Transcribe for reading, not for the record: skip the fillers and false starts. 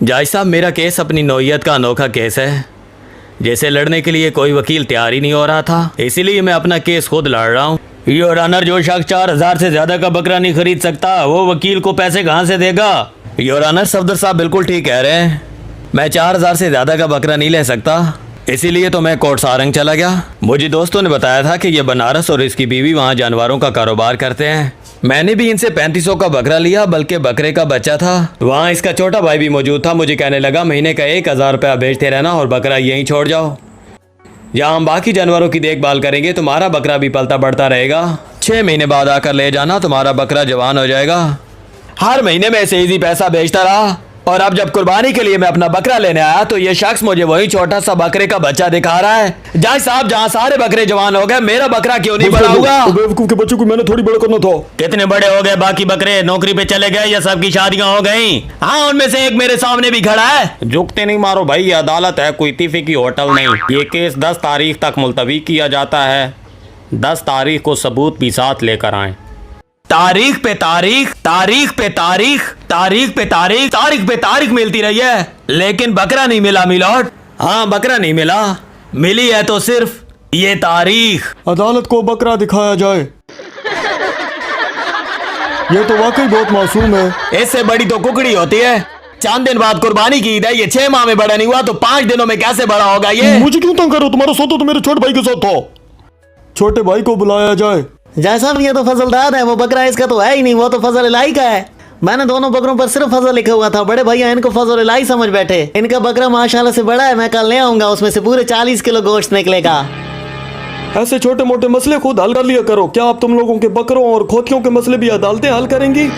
जज साहब, मेरा केस अपनी नौइयत का अनोखा केस है। जैसे लड़ने के लिए कोई वकील तैयार ही नहीं हो रहा था, इसीलिए मैं अपना केस खुद लड़ रहा हूँ। योर ऑनर, जो शख्स 4000 से ज्यादा का बकरा नहीं खरीद सकता वो वकील को पैसे कहाँ से देगा? योर ऑनर, सफदर साहब बिल्कुल ठीक कह रहे हैं। मैं 4000 से ज्यादा का बकरा नहीं ले सकता, इसीलिए तो मैं कोर्ट सारंग चला गया। मुझे दोस्तों ने बताया था कि ये बनारस और इसकी बीवी वहाँ जानवरों का कारोबार करते हैं। मैंने भी इनसे 3500 का बकरा लिया, बल्कि बकरे का बच्चा था। वहाँ इसका छोटा भाई भी मौजूद था। मुझे कहने लगा महीने का 1000 रुपया भेजते रहना और बकरा यहीं छोड़ जाओ। यहाँ हम बाकी जानवरों की देखभाल करेंगे, तुम्हारा बकरा भी पलता बढ़ता रहेगा। 6 महीने बाद आकर ले जाना, तुम्हारा बकरा जवान हो जाएगा। हर महीने में ऐसे इजी पैसा भेजता रहा, और अब जब कुर्बानी के लिए मैं अपना बकरा लेने आया तो ये शख्स मुझे वही छोटा सा बकरे का बच्चा दिखा रहा है। जज साहब, जहाँ सारे बकरे जवान हो गए, मेरा बकरा क्यों नहीं बड़ा हुआ? बेवकूफ के बच्चे को मैंने थोड़ी बड़ा करना था। कितने बड़े हो गए बाकी बकरे? नौकरी पे चले गए या सबकी शादियां हो गई? हाँ, उनमें से एक मेरे सामने भी खड़ा है। जुगते नहीं मारो भाई, ये अदालत है, कोई इत्तीफे की होटल नहीं। ये केस 10 तारीख तक मुलतवी किया जाता है। 10 तारीख को सबूत भी साथ लेकर आए। तारीख पे तारीख, तारीख पे तारीख, तारीख पे तारीख, तारीख पे तारीख मिलती रही है, लेकिन बकरा नहीं मिला मिलॉर्ड। हाँ, बकरा नहीं मिला, मिली है तो सिर्फ ये तारीख। अदालत को बकरा दिखाया जाए। ये तो वाकई बहुत मासूम है। इससे बड़ी तो कुकड़ी होती है। 4 दिन बाद कुर्बानी की ईद है, ये 6 माह में बड़ा नहीं हुआ तो 5 दिनों में कैसे बड़ा होगा ये? मुझे क्यों तंग करो? तुम्हारा सौदा तो मेरे छोटे भाई के साथ था। छोटे भाई को बुलाया जाए। जैसा भी, ये तो फजलदार है, वो बकरा इसका तो है ही नहीं, वो तो फजल इलाही का है। मैंने दोनों बकरों पर सिर्फ फजल लिखा हुआ था। बड़े भैया इनको फजल इलाही समझ बैठे। इनका बकरा माशाल्लाह से बड़ा है, मैं कल ले आऊंगा, उसमें से पूरे 40 किलो गोश्त निकलेगा। ऐसे छोटे मोटे मसले खुद हल कर लिया करो। क्या आप तुम लोगों के बकरों और खोतियों के मसले भी अदालतें हल करेंगी?